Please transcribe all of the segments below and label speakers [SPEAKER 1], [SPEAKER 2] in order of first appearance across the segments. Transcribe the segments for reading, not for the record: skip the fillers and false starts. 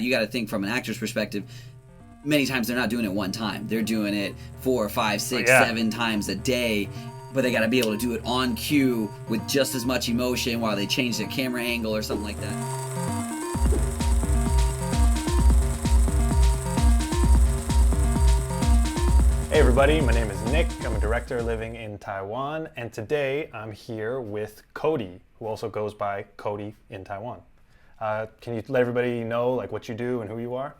[SPEAKER 1] You got to think from an actor's perspective. Many times they're not doing it one time. They're doing it 4, 5, 6, 7 times a day. But they got to be able to do it on cue with just as much emotion while they change their camera angle or something like that.
[SPEAKER 2] Hey everybody, my name is Nick. I'm a director living in Taiwan, and today I'm here with Cody, who also goes by Cody in Taiwan. Can you let everybody know what you do and who you are?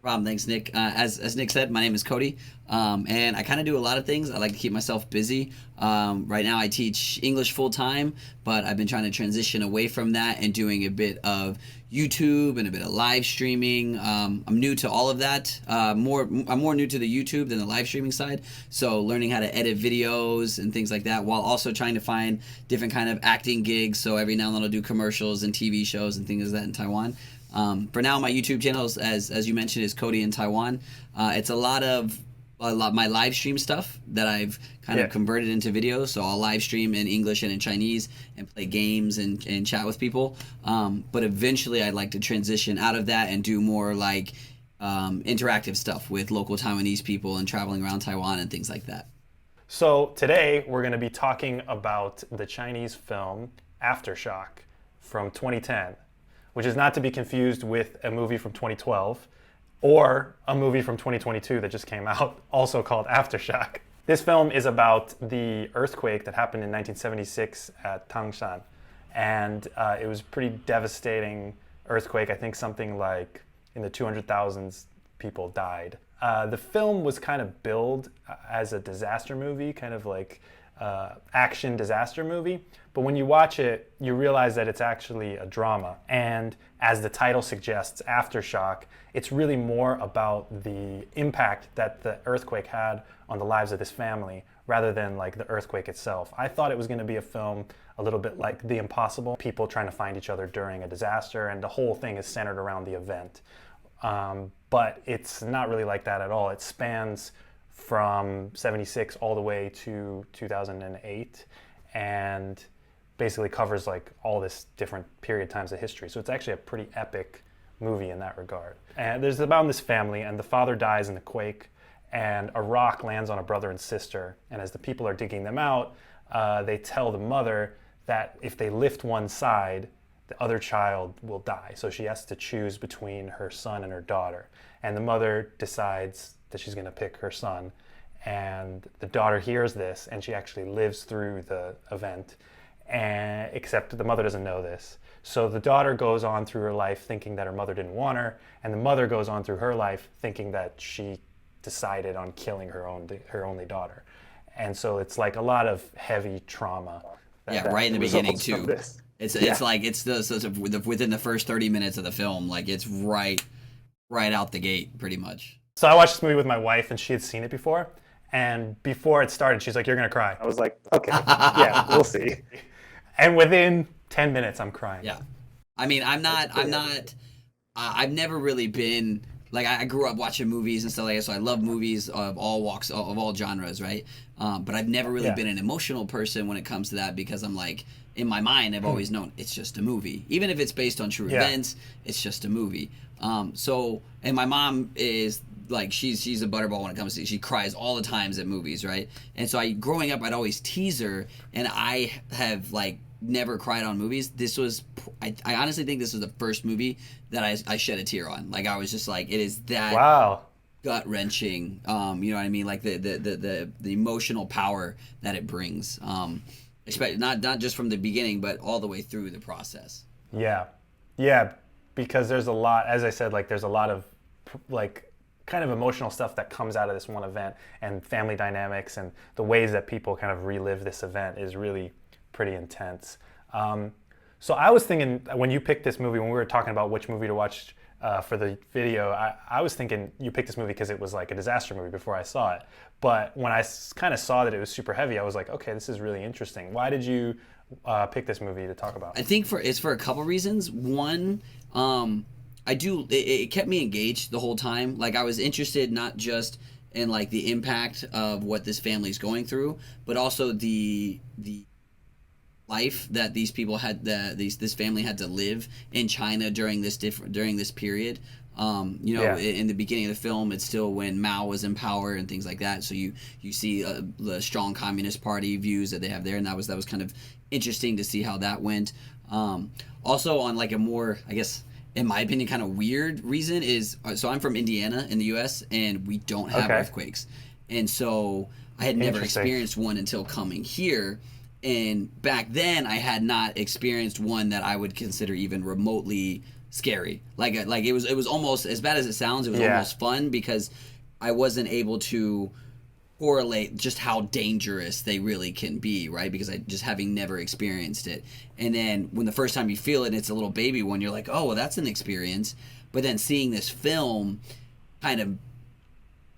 [SPEAKER 1] Rob, thanks, Nick. As Nick said, my name is Cody, and I kind of do a lot of things. I like to keep myself busy. Right now I teach English full-time, but I've been trying to transition away from that and doing a bit of YouTube and a bit of live streaming. I'm new to all of that. I'm more new to the YouTube than the live streaming side, so learning how to edit videos and things like that, while also trying to find different kind of acting gigs. So every now and then I'll do commercials and TV shows and things like that in Taiwan. For now, my YouTube channel, as you mentioned, is Cody in Taiwan. It's a lot my live stream stuff that I've kind of converted into videos. So I'll live stream in English and in Chinese and play games and chat with people. But eventually I'd like to transition out of that and do more interactive stuff with local Taiwanese people and traveling around Taiwan and things like that.
[SPEAKER 2] So today we're going to be talking about the Chinese film Aftershock from 2010. Which is not to be confused with a movie from 2012 or a movie from 2022 that just came out, also called Aftershock. This film is about the earthquake that happened in 1976 at Tangshan. And it was a pretty devastating earthquake. I think something like in the 200,000 people died. The film was kind of billed as a disaster movie, kind of like action disaster movie, but when you watch it, you realize that it's actually a drama. And as the title suggests, Aftershock, it's really more about the impact that the earthquake had on the lives of this family, rather than the earthquake itself. I thought it was going to be a film a little bit like The Impossible, people trying to find each other during a disaster, and the whole thing is centered around the event. But it's not really like that at all. It spans from 76 all the way to 2008 and basically covers all this different period times of history. So it's actually a pretty epic movie in that regard. And there's about this family, and the father dies in the quake, and a rock lands on a brother and sister. And as the people are digging them out, they tell the mother that if they lift one side, the other child will die. So she has to choose between her son and her daughter. And the mother decides that she's going to pick her son, and the daughter hears this, and she actually lives through the event, except the mother doesn't know this. So the daughter goes on through her life thinking that her mother didn't want her, and the mother goes on through her life thinking that she decided on killing her only daughter. And so it's a lot of heavy trauma.
[SPEAKER 1] Right in the beginning too. It's within the first 30 minutes of the film, it's right out the gate, pretty much.
[SPEAKER 2] So I watched this movie with my wife, and she had seen it before. And before it started, she's like, "You're going to cry." I was like, "Okay, yeah, we'll see." And within 10 minutes, I'm crying.
[SPEAKER 1] Yeah. I mean, I've never really been, I grew up watching movies and stuff like that, so I love movies of all walks, of all genres, right? But I've never really been an emotional person when it comes to that, because I'm in my mind, I've always known it's just a movie. Even if it's based on true events, it's just a movie. And my mom is she's a butterball when it comes to, she cries all the times at movies, right? And so growing up, I'd always tease her, and I have never cried on movies. This was, I honestly think this was the first movie that I shed a tear on. I was just it is that gut wrenching. You know what I mean? The emotional power that it brings. Especially not just from the beginning, but all the way through the process.
[SPEAKER 2] Yeah, because there's a lot, as I said, there's a lot of kind of emotional stuff that comes out of this one event, and family dynamics and the ways that people kind of relive this event is really pretty intense. So I was thinking, when you picked this movie, when we were talking about which movie to watch for the video, I was thinking you picked this movie because it was a disaster movie before I saw it. But when I kind of saw that it was super heavy, I was like, okay, this is really interesting. Why did you pick this movie to talk about?
[SPEAKER 1] I think it's for a couple reasons. One, it kept me engaged the whole time. I was interested not just in the impact of what this family's going through, but also the life that these people had, this family had to live in China during this period.
[SPEAKER 2] Yeah.
[SPEAKER 1] In the beginning of the film, it's still when Mao was in power and things like that. So you see the strong Communist Party views that they have there, and that was kind of interesting to see how that went. Also, on like a more, I guess, in my opinion, kind of weird reason is, so I'm from Indiana in the U.S. and we don't have
[SPEAKER 2] Okay.
[SPEAKER 1] earthquakes, and so I had never
[SPEAKER 2] Interesting.
[SPEAKER 1] experienced one until coming here. And back then, I had not experienced one that I would consider even remotely scary. Like it was almost, as bad as it sounds. It was
[SPEAKER 2] Yeah.
[SPEAKER 1] almost fun because I wasn't able to correlate just how dangerous they really can be, right? Because I just having never experienced it. And then when the first time you feel it, and it's a little baby one, you're like, oh, well, that's an experience. But then seeing this film kind of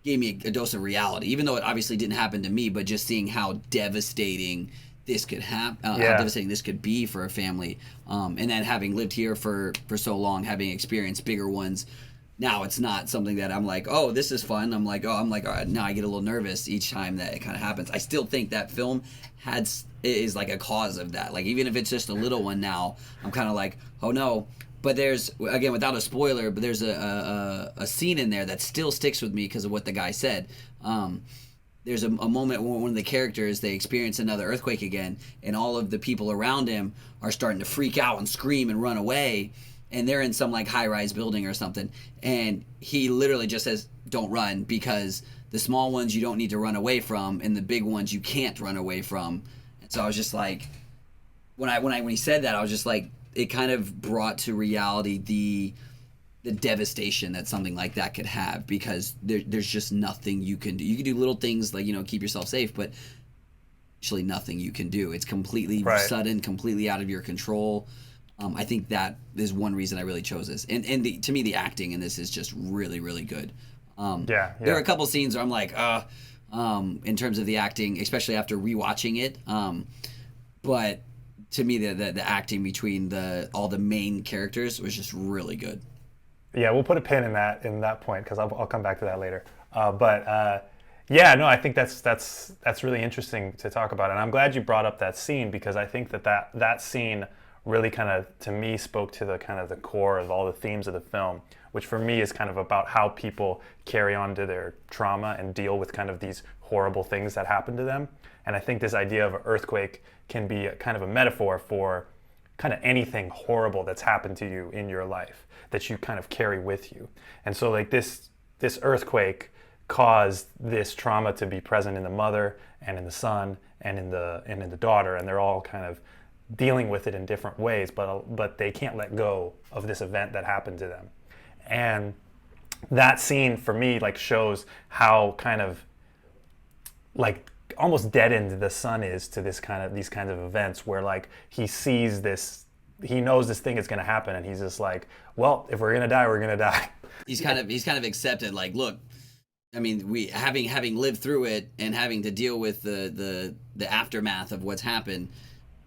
[SPEAKER 1] gave me a dose of reality, even though it obviously didn't happen to me, but just seeing how devastating this could how
[SPEAKER 2] Yeah.
[SPEAKER 1] devastating this could be for a family. And then having lived here for so long, having experienced bigger ones, now it's not something that I'm like, oh, this is fun. I'm like, all right, now I get a little nervous each time that it kind of happens. I still think that film is like a cause of that. Like, even if it's just a little one now, I'm kind of like, oh no. But there's, again, without a spoiler, but there's a scene in there that still sticks with me because of what the guy said. There's a moment where one of the characters, they experience another earthquake again, and all of the people around him are starting to freak out and scream and run away, and they're in some like high-rise building or something, and he literally just says, don't run, because the small ones you don't need to run away from, and the big ones you can't run away from. And so I was just like, when he said that, I was just like, it kind of brought to reality the devastation that something like that could have, because there's just nothing you can do. You can do little things like, keep yourself safe, but actually nothing you can do. It's completely
[SPEAKER 2] Right.
[SPEAKER 1] sudden, completely out of your control. I think that is one reason I really chose this. And to me, the acting in this is just really, really good.
[SPEAKER 2] Yeah.
[SPEAKER 1] There are
[SPEAKER 2] Yeah.
[SPEAKER 1] a couple scenes where I'm like, in terms of the acting, especially after rewatching it. But to me, the acting between all the main characters was just really good.
[SPEAKER 2] Yeah, we'll put a pin in that point because I'll come back to that later. Yeah, no, I think that's really interesting to talk about, and I'm glad you brought up that scene because I think that scene really kind of, to me, spoke to the kind of the core of all the themes of the film, which for me is kind of about how people carry on to their trauma and deal with kind of these horrible things that happen to them. And I think this idea of an earthquake can be kind of a metaphor for kind of anything horrible that's happened to you in your life that you kind of carry with you. And so like this earthquake caused this trauma to be present in the mother and in the son and in the daughter, and they're all kind of dealing with it in different ways, but they can't let go of this event that happened to them. And that scene for me like shows how kind of like almost deadened the son is to these kind of events where like he sees this, he knows this thing is going to happen, and he's just like, well, if we're going to die, we're going to die.
[SPEAKER 1] He's kind of accepted, like, look, I mean, we having lived through it and having to deal with the aftermath of what's happened,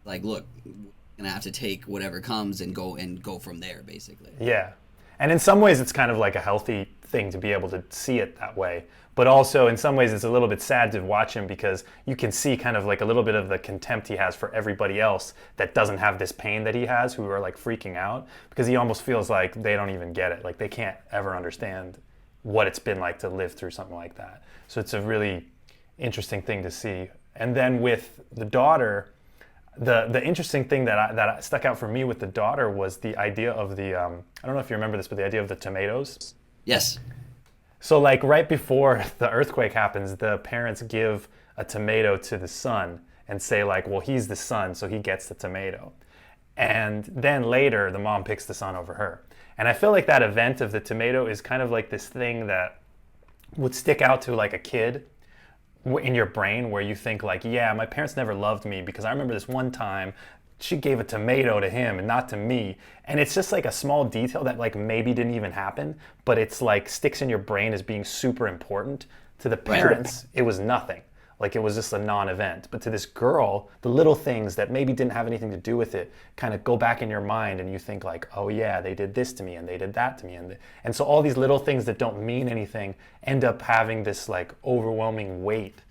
[SPEAKER 1] like, look, we're gonna have to take whatever comes and go from there, basically.
[SPEAKER 2] Yeah. And in some ways it's kind of like a healthy thing to be able to see it that way. But also in some ways it's a little bit sad to watch him because you can see kind of like a little bit of the contempt he has for everybody else that doesn't have this pain that he has, who are like freaking out, because he almost feels like they don't even get it. Like they can't ever understand what it's been like to live through something like that. So it's a really interesting thing to see. And then with the daughter, the interesting thing that stuck out for me with the daughter was the idea of the I don't know if you remember this, but the idea of the tomatoes.
[SPEAKER 1] Yes.
[SPEAKER 2] So like right before the earthquake happens, the parents give a tomato to the son and say like, well, he's the son, so he gets the tomato. And then later, the mom picks the son over her. And I feel like that event of the tomato is kind of like this thing that would stick out to like a kid in your brain where you think like, yeah, my parents never loved me because I remember this one time she gave a tomato to him and not to me. And it's just like a small detail that like maybe didn't even happen, but it's like sticks in your brain as being super important. To the parents, it was nothing. Like it was just a non-event. But to this girl, the little things that maybe didn't have anything to do with it kind of go back in your mind and you think like, oh yeah, they did this to me and they did that to me. And so all these little things that don't mean anything end up having this like overwhelming weight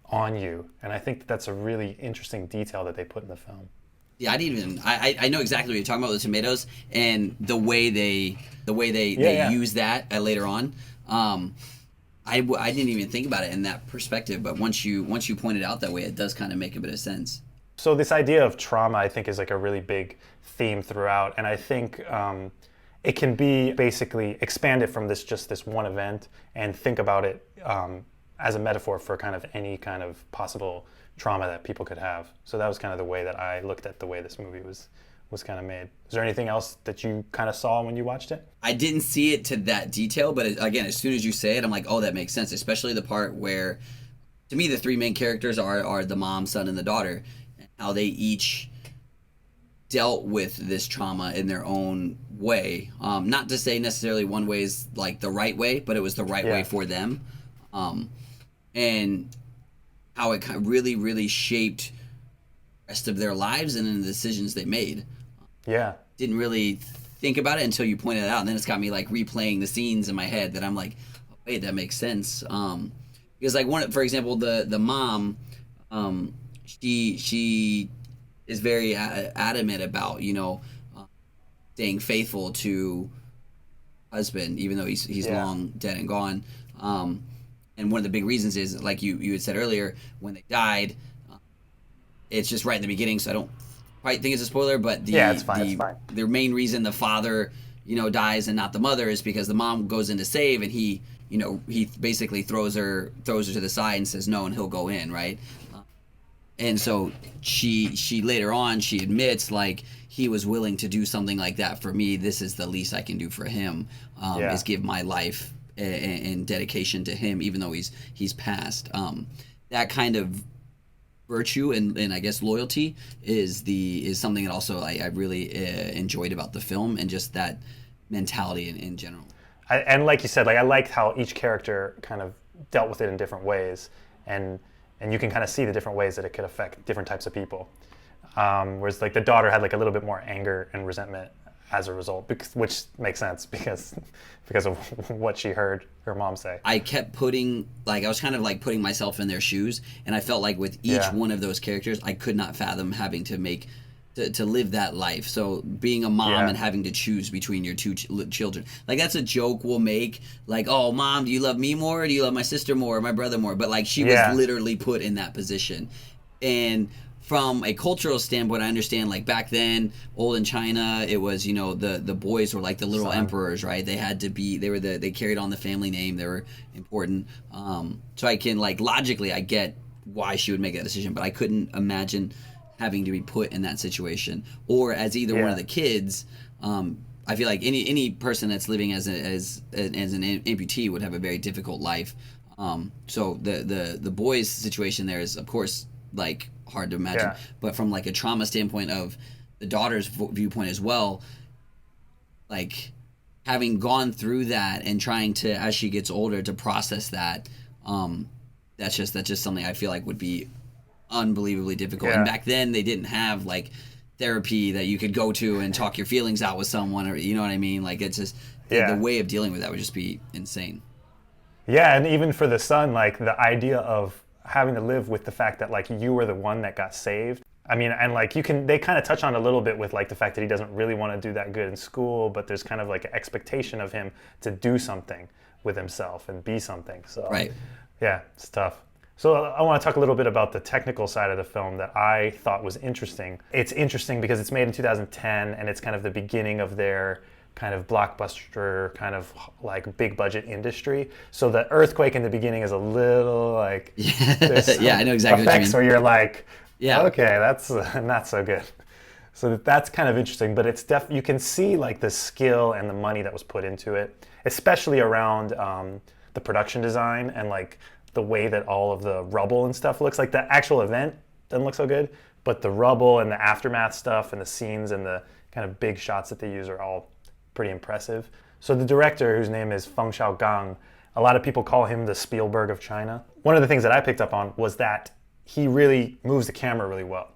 [SPEAKER 2] on you. And I think that's a really interesting detail that they put in the film.
[SPEAKER 1] Yeah, I didn't even. I know exactly what you're talking about, the tomatoes and the way they
[SPEAKER 2] Yeah,
[SPEAKER 1] use that later on. I didn't even think about it in that perspective, but once you point it out that way, it does kind of make a bit of sense.
[SPEAKER 2] So this idea of trauma, I think, is like a really big theme throughout, and I think it can be basically expanded from this one event and think about it as a metaphor for kind of any kind of possible trauma that people could have. So that was kind of the way that I looked at the way this movie was kind of made. Is there anything else that you kind of saw when you watched it?
[SPEAKER 1] I didn't see it to that detail, but again, as soon as you say it, I'm like, oh, that makes sense. Especially the part where, to me, the three main characters are the mom, son, and the daughter, and how they each dealt with this trauma in their own way. Not to say necessarily one way is like the right way, but it was the right way
[SPEAKER 2] Yeah,
[SPEAKER 1] for them, and how it really, really shaped the rest of their lives and in the decisions they made.
[SPEAKER 2] yeah,
[SPEAKER 1] Didn't really think about it until you pointed it out, and then it's got me like replaying the scenes in my head that I'm like, oh, wait, that makes sense. Because like one, for example, the mom, she is very adamant about staying faithful to husband, even though he's
[SPEAKER 2] yeah,
[SPEAKER 1] long dead and gone. And one of the big reasons is, like you had said earlier, when they died, it's just right in the beginning, so I don't quite think it's a spoiler, but
[SPEAKER 2] yeah.
[SPEAKER 1] the
[SPEAKER 2] It's fine. It's
[SPEAKER 1] the
[SPEAKER 2] fine.
[SPEAKER 1] the main reason the father dies and not the mother is because the mom goes in to save, and he basically throws her to the side and says no, and he'll go in, right? And so she later on she admits, like, he was willing to do something like that for me. This is the least I can do for him,
[SPEAKER 2] Yeah,
[SPEAKER 1] is give my life and dedication to him, even though he's passed. That kind of virtue and I guess loyalty is something that also I really enjoyed about the film, and just that mentality in general.
[SPEAKER 2] and like you said, like I liked how each character kind of dealt with it in different ways, and and you can kind of see the different ways that it could affect different types of people. Whereas like the daughter had like a little bit more anger and resentment as a result, which makes sense because of what she heard her mom say.
[SPEAKER 1] I kept I was kind of like putting myself in their shoes, and I felt like with each
[SPEAKER 2] Yeah,
[SPEAKER 1] one of those characters, I could not fathom having to live that life. So being a mom
[SPEAKER 2] yeah,
[SPEAKER 1] and having to choose between your two children, like, that's a joke we'll make, like, oh, mom, do you love me more, or do you love my sister more, or my brother more? But like, she was
[SPEAKER 2] yeah,
[SPEAKER 1] literally put in that position. And from a cultural standpoint, I understand, like, back then, old in China, it was, the boys were like the little
[SPEAKER 2] son.
[SPEAKER 1] emperors, right? They carried on the family name, they were important. So I can, like, logically, I get why she would make that decision, but I couldn't imagine having to be put in that situation, or as either one of
[SPEAKER 2] Yeah,
[SPEAKER 1] the kids. I feel like any person that's living as an amputee would have a very difficult life. So the boys' situation there is, of course, like, hard to imagine,
[SPEAKER 2] yeah,
[SPEAKER 1] but from like a trauma standpoint of the daughter's viewpoint as well, like, having gone through that and trying to, as she gets older, to process that, um, that's just something I feel like would be unbelievably difficult. And
[SPEAKER 2] yeah,
[SPEAKER 1] back then, they didn't have like therapy that you could go to and talk your feelings out with someone, or you know what I mean. Like, it's just the
[SPEAKER 2] yeah.
[SPEAKER 1] way of dealing with that would just be insane.
[SPEAKER 2] Yeah, and even for the son, like the idea of having to live with the fact that like you were the one that got saved. I mean, and like they kind of touch on a little bit with like the fact that he doesn't really want to do that good in school, but there's kind of like an expectation of him to do something with himself and be something. So,
[SPEAKER 1] Right.
[SPEAKER 2] yeah, it's tough. So I want to talk a little bit about the technical side of the film that I thought was interesting. It's interesting because it's made in 2010, and it's kind of the beginning of their kind of blockbuster, kind of like big budget industry. So the earthquake in the beginning is a little like there's
[SPEAKER 1] Yeah, I
[SPEAKER 2] some
[SPEAKER 1] know exactly what you
[SPEAKER 2] effects
[SPEAKER 1] mean.
[SPEAKER 2] where you're like,
[SPEAKER 1] Yeah.
[SPEAKER 2] okay, that's not so good. So that's kind of interesting, but it's you can see like the skill and the money that was put into it, especially around the production design and like the way that all of the rubble and stuff looks. Like the actual event doesn't look so good, but the rubble and the aftermath stuff and the scenes and the kind of big shots that they use are all pretty impressive. So the director, whose name is Feng Xiaogang, a lot of people call him the Spielberg of China. One of the things that I picked up on was that he really moves the camera really well.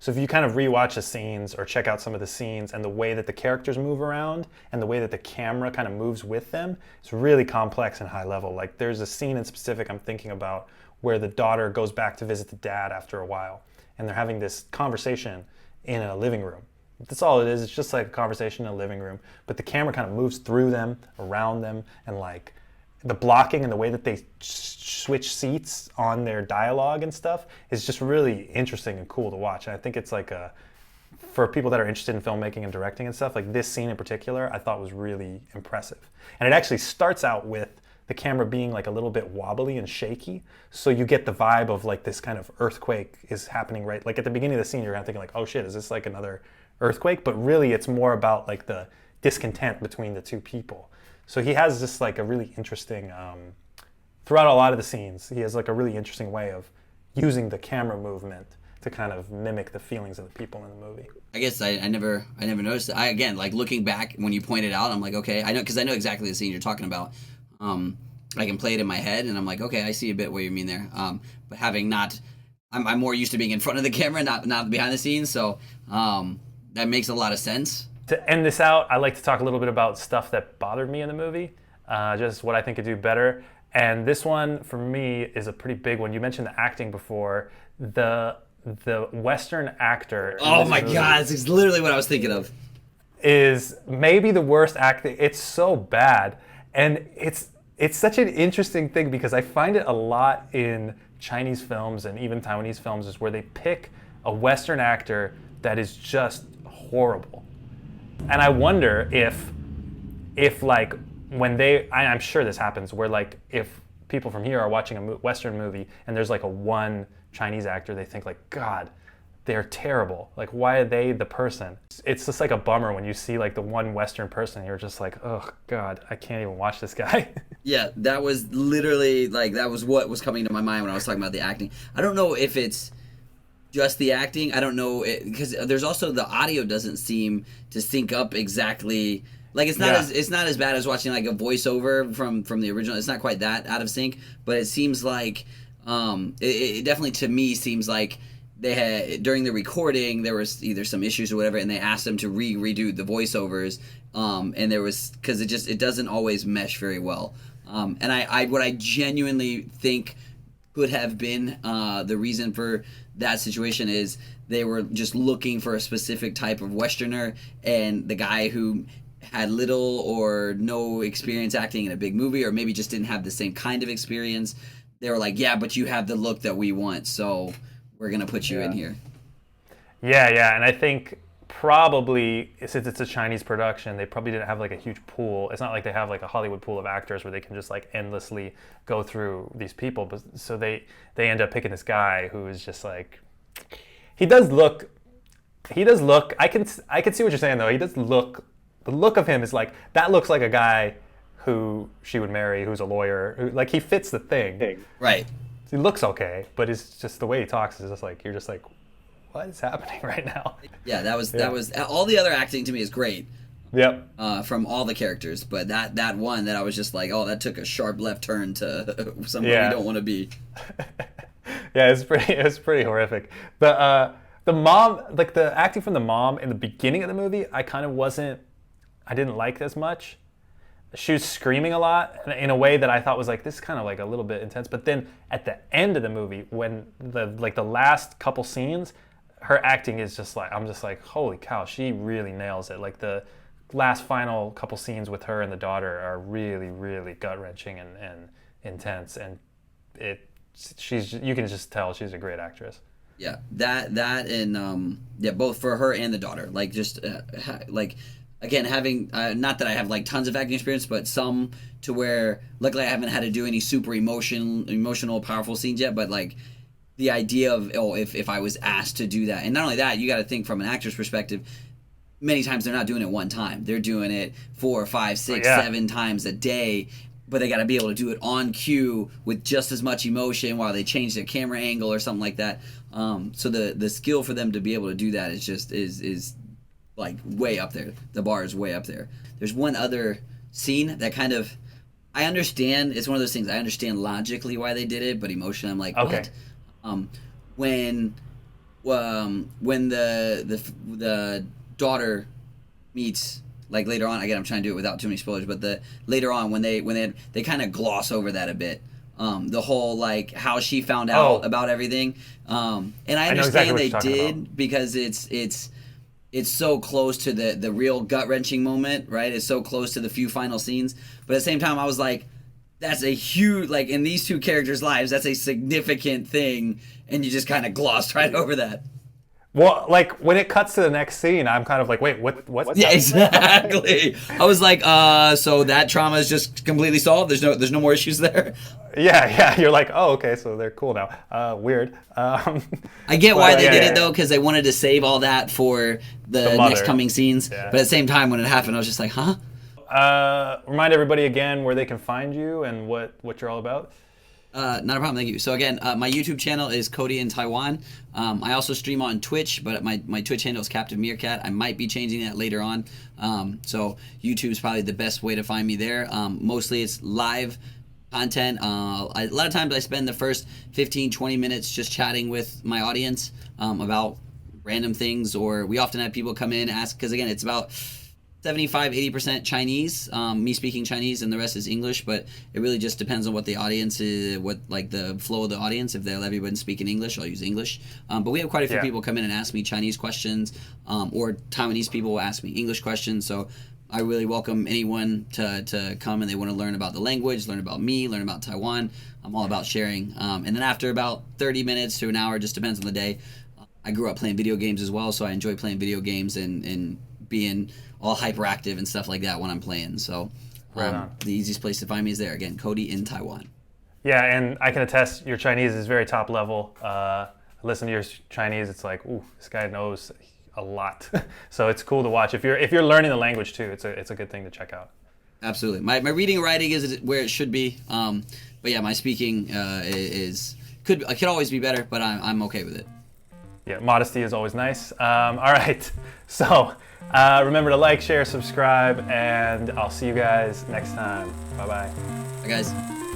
[SPEAKER 2] So if you kind of rewatch the scenes or check out some of the scenes and the way that the characters move around and the way that the camera kind of moves with them, it's really complex and high level. Like there's a scene in specific I'm thinking about where the daughter goes back to visit the dad after a while, and they're having this conversation, in a living room. That's all it is. It's just like a conversation in a living room, but the camera kind of moves through them, around them, and like the blocking and the way that they switch seats on their dialogue and stuff is just really interesting and cool to watch. And I think it's like for people that are interested in filmmaking and directing and stuff, like this scene in particular, I thought was really impressive. And it actually starts out with the camera being like a little bit wobbly and shaky. So you get the vibe of like this kind of earthquake is happening right. Like at the beginning of the scene, you're kind of thinking like, oh shit, is this like another earthquake? But really it's more about like the discontent between the two people. So he has just like a really interesting, throughout a lot of the scenes, he has like a really interesting way of using the camera movement to kind of mimic the feelings of the people in the movie.
[SPEAKER 1] I guess I never noticed it. Again, like looking back when you pointed out, I'm like, okay, I know, because I know exactly the scene you're talking about. I can play it in my head, and I'm like, okay, I see a bit what you mean there. But having not, I'm more used to being in front of the camera, not behind the scenes, so that makes a lot of sense.
[SPEAKER 2] To end this out, I like to talk a little bit about stuff that bothered me in the movie, just what I think could do better. And this one, for me, is a pretty big one. You mentioned the acting before. The Western actor.
[SPEAKER 1] Oh my God, this is literally what I was thinking of.
[SPEAKER 2] Is maybe the worst acting. It's so bad. And it's such an interesting thing because I find it a lot in Chinese films and even Taiwanese films is where they pick a Western actor that is just horrible. And I wonder if like when I'm sure this happens where like if people from here are watching a Western movie and there's like a one Chinese actor, they think like, God, they're terrible. Like, why are they the person? It's just like a bummer when you see like the one Western person, you're just like, oh God, I can't even watch this guy.
[SPEAKER 1] Yeah, that was literally like, that was what was coming to my mind when I was talking about the acting. I don't know if it's just the acting. I don't know, because there's also the audio doesn't seem to sync up exactly. Like it's not as bad as watching like a voiceover from the original. It's not quite that out of sync, but it seems like it definitely to me seems like they had during the recording there was either some issues or whatever, and they asked them to redo the voiceovers, and there was because it doesn't always mesh very well. And what I genuinely think could have been the reason for that situation is they were just looking for a specific type of Westerner, and the guy who had little or no experience acting in a big movie, or maybe just didn't have the same kind of experience, they were like, yeah, but you have the look that we want, so we're going to put you in here.
[SPEAKER 2] Yeah, and I think probably, since it's a Chinese production, they probably didn't have like a huge pool. It's not like they have like a Hollywood pool of actors where they can just like endlessly go through these people. But so they end up picking this guy who is just like, he does look, I can see what you're saying though. He does look, the look of him is like, that looks like a guy who she would marry, who's a lawyer, who, like he fits the thing.
[SPEAKER 1] Right.
[SPEAKER 2] He looks okay, but it's just the way he talks is just like, you're just like, what is happening right now?
[SPEAKER 1] Yeah, that was all the other acting to me is great.
[SPEAKER 2] Yep.
[SPEAKER 1] From all the characters, but that one that I was just like, oh, that took a sharp left turn to somewhere you don't want to be.
[SPEAKER 2] Yeah, it's pretty horrific. The mom, like the acting from the mom in the beginning of the movie, I didn't like as much. She was screaming a lot in a way that I thought was like, this is kind of like a little bit intense. But then at the end of the movie, when the last couple scenes, her acting is just like, I'm just like, holy cow, she really nails it. Like the last final couple scenes with her and the daughter are really, really gut-wrenching and intense. And you can just tell she's a great actress.
[SPEAKER 1] Yeah, that and both for her and the daughter. Like just like. Again, having not that I have like tons of acting experience, but some to where luckily I haven't had to do any super emotional, powerful scenes yet. But like the idea of if I was asked to do that, and not only that, you got to think from an actor's perspective. Many times they're not doing it one time; they're doing it 4, 5, 6, 7 times a day. But they got to be able to do it on cue with just as much emotion while they change their camera angle or something like that. So the skill for them to be able to do that is like way up there. The bar is way up there. There's one other scene that kind of I understand. It's one of those things I understand logically why they did it, but emotionally I'm like,
[SPEAKER 2] okay.
[SPEAKER 1] What? When the daughter meets, like later on, again I'm trying to do it without too many spoilers, but later on when they kind of gloss over that a bit. the whole like how she found out about everything. And I understand
[SPEAKER 2] exactly
[SPEAKER 1] they did because it's so close to the real gut-wrenching moment, right? It's so close to the few final scenes. But at the same time, I was like, that's a huge, like, in these two characters' lives, that's a significant thing, and you just kind of glossed right over that.
[SPEAKER 2] Well, like, when it cuts to the next scene, I'm kind of like, wait, what's
[SPEAKER 1] Yeah, exactly. I was like, so that trauma is just completely solved? There's no more issues there?
[SPEAKER 2] Yeah, you're like, oh, okay, so they're cool now. Weird.
[SPEAKER 1] I get why they did it, though, because they wanted to save all that for the next coming scenes.
[SPEAKER 2] Yeah.
[SPEAKER 1] But at the same time, when it happened, I was just like, huh?
[SPEAKER 2] Remind everybody again where they can find you and what you're all about.
[SPEAKER 1] Not a problem, thank you. So again, my YouTube channel is Cody in Taiwan. I also stream on Twitch, but my Twitch handle is Captive Meerkat. I might be changing that later on. So YouTube's probably the best way to find me there. Mostly it's live content. A lot of times I spend the first 15-20 minutes just chatting with my audience about random things, or we often have people come in and ask, because again, it's about 75-80% Chinese, me speaking Chinese, and the rest is English. But it really just depends on what the audience is, what like the flow of the audience. If they'll everyone speaking English, I'll use English. But we have quite a few people come in and ask me Chinese questions, or Taiwanese people will ask me English questions. So I really welcome anyone to come and they want to learn about the language, learn about me, learn about Taiwan. I'm all about sharing. And then after about 30 minutes to an hour, just depends on the day. I grew up playing video games as well, so I enjoy playing video games and being all hyperactive and stuff like that when I'm playing. So the easiest place to find me is there. Again, Cody in Taiwan.
[SPEAKER 2] Yeah, and I can attest your Chinese is very top level. Listen to your Chinese, it's like, ooh, this guy knows a lot. So it's cool to watch. If you're learning the language too, it's a good thing to check out.
[SPEAKER 1] Absolutely. My reading and writing is where it should be. But yeah, my speaking could always be better, but I'm okay with it.
[SPEAKER 2] Yeah, modesty is always nice. All right, so remember to like, share, subscribe, and I'll see you guys next time. Bye-bye.
[SPEAKER 1] Bye, guys.